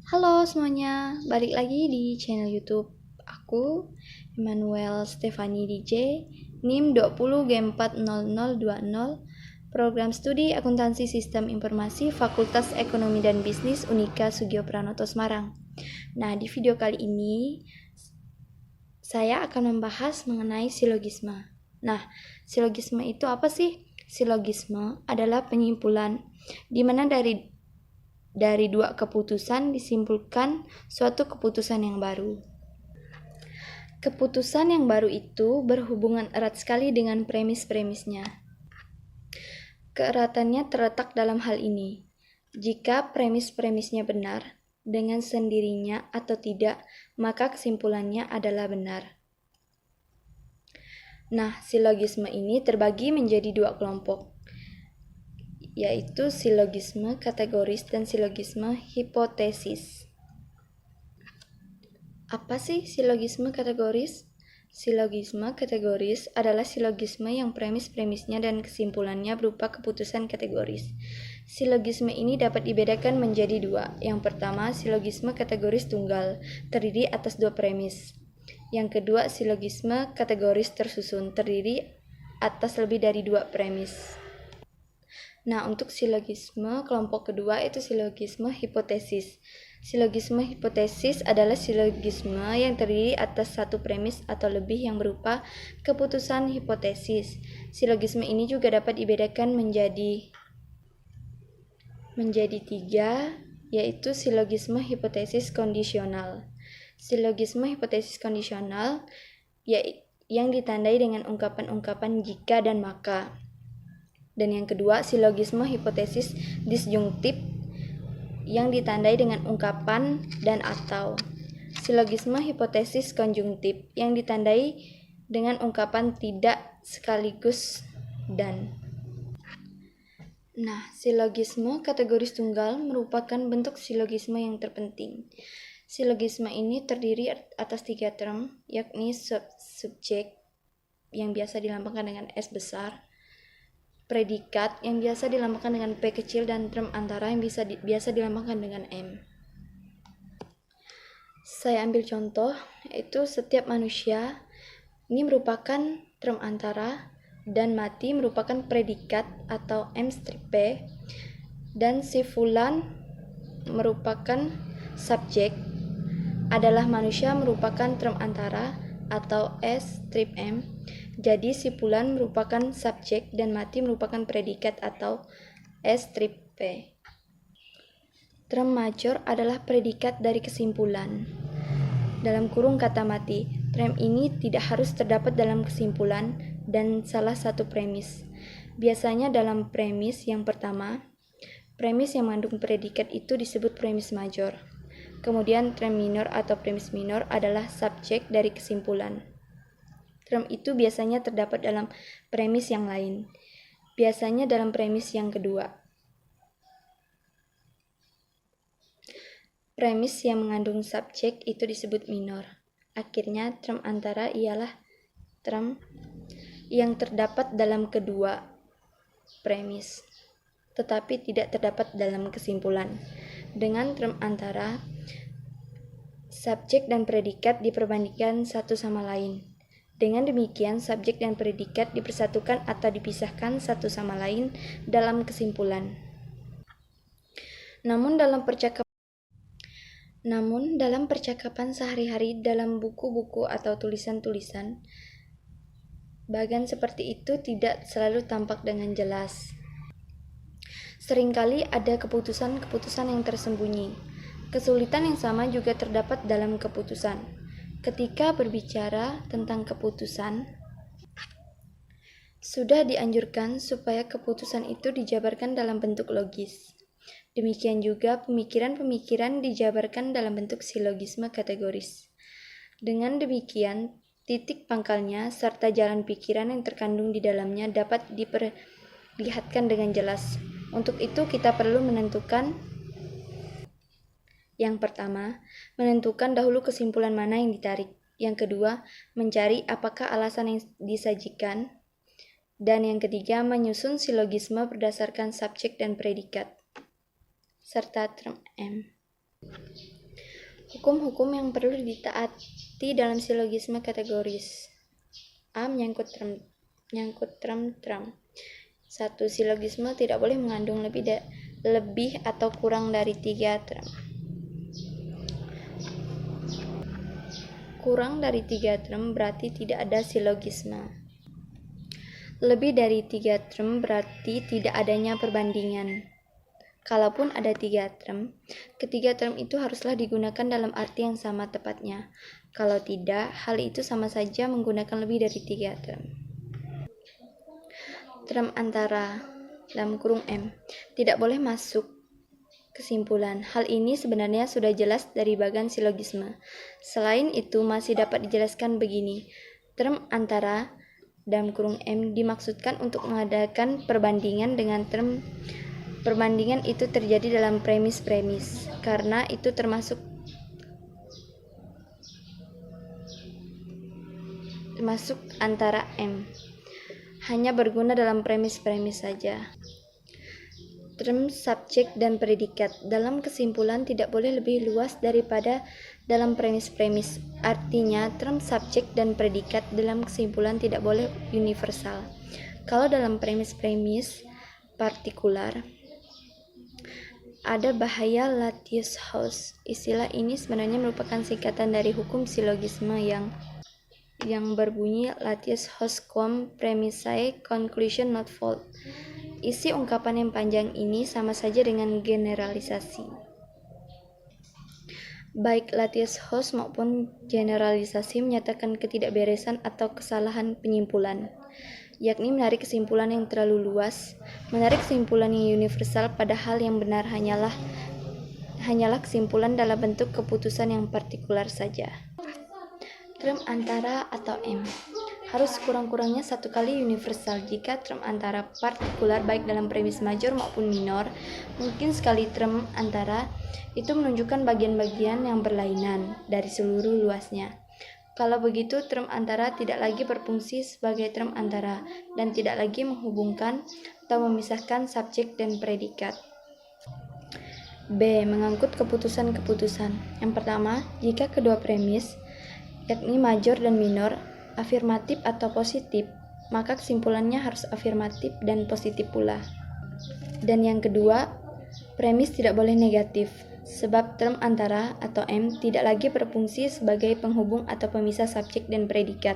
Halo semuanya, balik lagi di channel YouTube aku, Emmanuel Stefani DJ, NIM 20G40020, Program Studi Akuntansi Sistem Informasi Fakultas Ekonomi dan Bisnis Unika Sugio Pranoto Semarang. Nah, di video kali ini saya akan membahas mengenai silogisme. Nah, silogisme itu apa sih? Silogisme adalah penyimpulan di mana dari dua keputusan disimpulkan suatu keputusan yang baru. Keputusan yang baru itu berhubungan erat sekali dengan premis-premisnya. Keeratannya terletak dalam hal ini. Jika premis-premisnya benar, dengan sendirinya atau tidak, maka kesimpulannya adalah benar. Nah, silogisme ini terbagi menjadi dua kelompok, yaitu silogisme kategoris dan silogisme hipotesis. Apa sih silogisme kategoris? Silogisme kategoris adalah silogisme yang premis-premisnya dan kesimpulannya berupa keputusan kategoris. Silogisme ini dapat dibedakan menjadi dua. Yang pertama, silogisme kategoris tunggal, terdiri atas dua premis. Yang kedua, silogisme kategoris tersusun, terdiri atas lebih dari dua premis. Nah, untuk silogisme kelompok kedua itu silogisme hipotesis. Silogisme hipotesis adalah silogisme yang terdiri atas satu premis atau lebih yang berupa keputusan hipotesis. Silogisme ini juga dapat dibedakan menjadi tiga, yaitu silogisme hipotesis kondisional. Silogisme hipotesis kondisional yang ditandai dengan ungkapan-ungkapan jika dan maka. Dan yang kedua, silogisme hipotesis disjungtif yang ditandai dengan ungkapan dan atau. Silogisme hipotesis konjungtif yang ditandai dengan ungkapan tidak sekaligus dan. Nah, silogisme kategoris tunggal merupakan bentuk silogisme yang terpenting. Silogisme ini terdiri atas tiga term, yakni subjek yang biasa dilambangkan dengan S besar, predikat yang biasa dilambangkan dengan P kecil, dan term antara yang biasa dilambangkan dengan M. Saya ambil contoh, yaitu setiap manusia ini merupakan term antara dan mati merupakan predikat atau M strip P, dan si fulan merupakan subjek adalah manusia merupakan term antara atau S strip M. Jadi si fulan merupakan subjek dan mati merupakan predikat atau S strip P. Term major adalah predikat dari kesimpulan. Dalam kurung kata mati, term ini tidak harus terdapat dalam kesimpulan dan salah satu premis. Biasanya dalam premis yang pertama, premis yang mengandung predikat itu disebut premis major. Kemudian term minor atau premis minor adalah subjek dari kesimpulan. Term itu biasanya terdapat dalam premis yang lain, biasanya dalam premis yang kedua. Premis yang mengandung subjek itu disebut minor. Akhirnya, term antara ialah term yang terdapat dalam kedua premis, tetapi tidak terdapat dalam kesimpulan. Dengan term antara, subjek dan predikat diperbandingkan satu sama lain. Dengan demikian, subjek dan predikat dipersatukan atau dipisahkan satu sama lain dalam kesimpulan. Namun dalam percakapan sehari-hari, dalam buku-buku atau tulisan-tulisan, bagan seperti itu tidak selalu tampak dengan jelas. Seringkali ada keputusan-keputusan yang tersembunyi. Kesulitan yang sama juga terdapat dalam keputusan. Ketika berbicara tentang keputusan, sudah dianjurkan supaya keputusan itu dijabarkan dalam bentuk logis. Demikian juga pemikiran-pemikiran dijabarkan dalam bentuk silogisme kategoris. Dengan demikian, titik pangkalnya serta jalan pikiran yang terkandung di dalamnya dapat diperlihatkan dengan jelas. Untuk itu kita perlu menentukan. Yang pertama, menentukan dahulu kesimpulan mana yang ditarik. Yang kedua, mencari apakah alasan yang disajikan. Dan yang ketiga, menyusun silogisme berdasarkan subjek dan predikat, serta term M. Hukum-hukum yang perlu ditaati dalam silogisme kategoris. A. Menyangkut term. 1. Silogisme tidak boleh mengandung lebih atau kurang dari 3 term. Kurang dari 3 term berarti tidak ada silogisme. Lebih dari 3 term berarti tidak adanya perbandingan. Kalaupun ada 3 term, ketiga term itu haruslah digunakan dalam arti yang sama tepatnya. Kalau tidak, hal itu sama saja menggunakan lebih dari 3 term. Term antara dalam kurung M tidak boleh masuk kesimpulan. Hal ini sebenarnya sudah jelas dari bagan silogisme. Selain itu masih dapat dijelaskan begini. Term antara dalam kurung M dimaksudkan untuk mengadakan perbandingan dengan term. Perbandingan itu terjadi dalam premis-premis karena itu termasuk antara M. Hanya berguna dalam premis-premis saja. Term subjek dan predikat dalam kesimpulan tidak boleh lebih luas daripada dalam premis-premis. Artinya, term subjek dan predikat dalam kesimpulan tidak boleh universal. Kalau dalam premis-premis partikular, ada bahaya Latius-House. Istilah ini sebenarnya merupakan singkatan dari hukum silogisme yang berbunyi Latius-House quam premisae conclusion not fold. Isi ungkapan yang panjang ini sama saja dengan generalisasi. Baik Latius-House maupun generalisasi menyatakan ketidakberesan atau kesalahan penyimpulan, yakni menarik kesimpulan yang terlalu luas, menarik kesimpulan yang universal padahal yang benar hanyalah kesimpulan dalam bentuk keputusan yang partikular saja. Term antara atau M harus kurang-kurangnya satu kali universal. Jika term antara partikular baik dalam premis major maupun minor, mungkin sekali term antara itu menunjukkan bagian-bagian yang berlainan dari seluruh luasnya. Kalau begitu, term antara tidak lagi berfungsi sebagai term antara dan tidak lagi menghubungkan atau memisahkan subjek dan predikat. B. Mengangkut keputusan-keputusan. Yang pertama, jika kedua premis, yakni major dan minor, afirmatif atau positif, maka kesimpulannya harus afirmatif dan positif pula. Dan yang kedua, premis tidak boleh negatif, sebab term antara atau M tidak lagi berfungsi sebagai penghubung atau pemisah subjek dan predikat.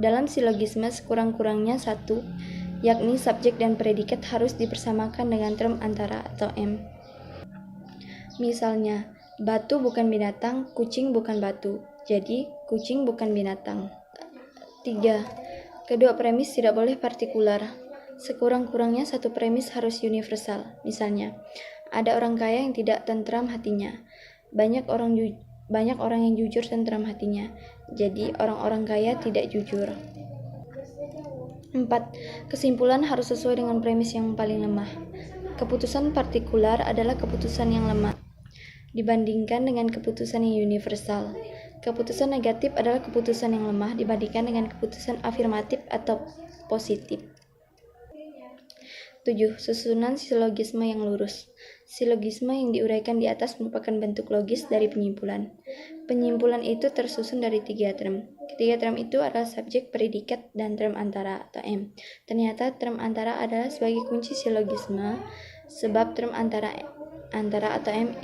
Dalam silogisme sekurang-kurangnya satu, yakni subjek dan predikat harus dipersamakan dengan term antara atau M. Misalnya, batu bukan binatang, kucing bukan batu, jadi kucing bukan binatang. 3. Kedua premis tidak boleh partikular. Sekurang-kurangnya satu premis harus universal. Misalnya, ada orang kaya yang tidak tentram hatinya. Banyak orang yang jujur tentram hatinya. Jadi orang-orang kaya tidak jujur. 4. Kesimpulan harus sesuai dengan premis yang paling lemah. Keputusan partikular adalah keputusan yang lemah dibandingkan dengan keputusan yang universal. Keputusan negatif adalah keputusan yang lemah dibandingkan dengan keputusan afirmatif atau positif. 7. Susunan silogisme yang lurus. Silogisme yang diuraikan di atas merupakan bentuk logis dari penyimpulan. Penyimpulan itu tersusun dari 3 term. Ketiga term itu adalah subjek, predikat, dan term antara atau M. Ternyata term antara adalah sebagai kunci silogisme, sebab term antara atau M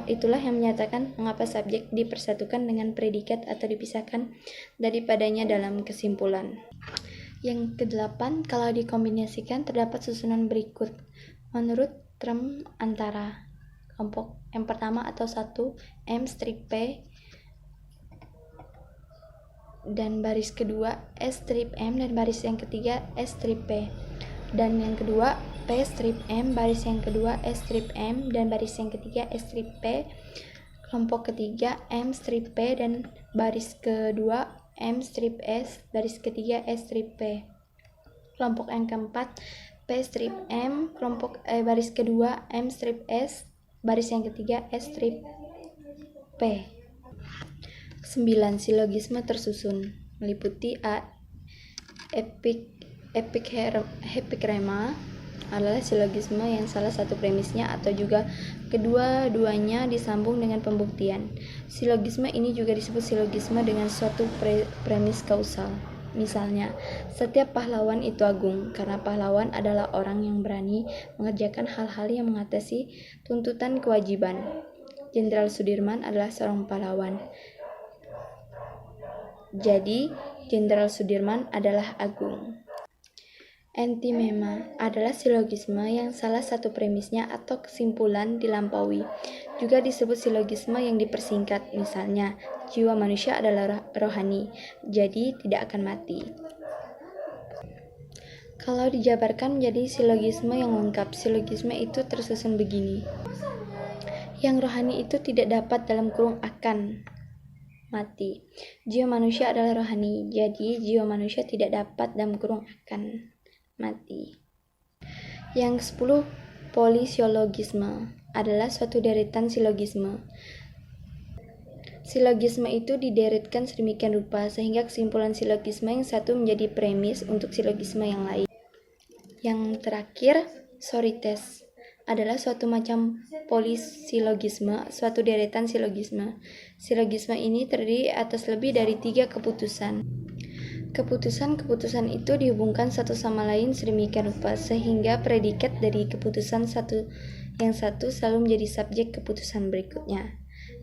itulah yang menyatakan mengapa subjek dipersatukan dengan predikat atau dipisahkan daripadanya dalam kesimpulan. Yang ke-8, kalau dikombinasikan terdapat susunan berikut menurut term antara. Kelompok yang pertama atau 1 M strip P dan baris kedua S strip M dan baris yang ketiga S strip P, dan yang kedua P strip M, baris yang kedua S strip M, dan baris yang ketiga S strip P. Kelompok ketiga M strip P dan baris kedua M strip S, baris ketiga S strip P. Kelompok yang keempat P strip M, baris kedua M strip S, baris yang ketiga S strip P. 9. Silogisme tersusun meliputi A. Epikrema adalah silogisme yang salah satu premisnya atau juga Kedua-duanya disambung dengan pembuktian. Silogisme ini juga disebut silogisme dengan suatu premis kausal. Misalnya, setiap pahlawan itu agung karena pahlawan adalah orang yang berani mengerjakan hal-hal yang mengatasi tuntutan kewajiban. Jenderal Sudirman adalah seorang pahlawan. Jadi, Jenderal Sudirman adalah agung. Antimema adalah silogisme yang salah satu premisnya atau kesimpulan dilampaui. Juga disebut silogisme yang dipersingkat, misalnya, jiwa manusia adalah rohani, jadi tidak akan mati. Kalau dijabarkan menjadi silogisme yang lengkap, silogisme itu tersusun begini. Yang rohani itu tidak dapat dalam kurung akan mati. Jiwa manusia adalah rohani, jadi jiwa manusia tidak dapat dalam kurung akan mati. Yang 10, polisiologisme adalah suatu deretan silogisme. Silogisme itu dideretkan sedemikian rupa sehingga kesimpulan silogisme yang satu menjadi premis untuk silogisme yang lain. Yang terakhir, sorites adalah suatu macam polisilogisme, suatu deretan silogisme. Silogisme ini terdiri atas lebih dari 3 keputusan. Keputusan-keputusan itu dihubungkan satu sama lain sedemikian rupa sehingga predikat dari keputusan yang satu selalu menjadi subjek keputusan berikutnya.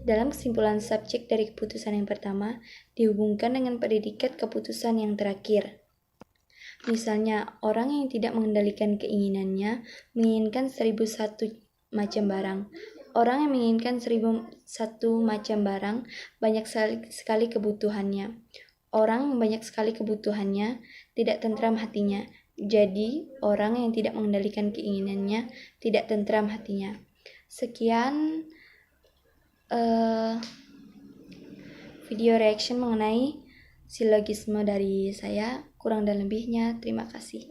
Dalam kesimpulan subjek dari keputusan yang pertama dihubungkan dengan predikat keputusan yang terakhir. Misalnya, orang yang tidak mengendalikan keinginannya menginginkan 1001 macam barang. Orang yang menginginkan 1001 macam barang banyak sekali kebutuhannya. Orang yang banyak sekali kebutuhannya tidak tentram hatinya. Jadi, orang yang tidak mengendalikan keinginannya tidak tentram hatinya. Sekian video reaction mengenai silogisme dari saya. Kurang dan lebihnya, terima kasih.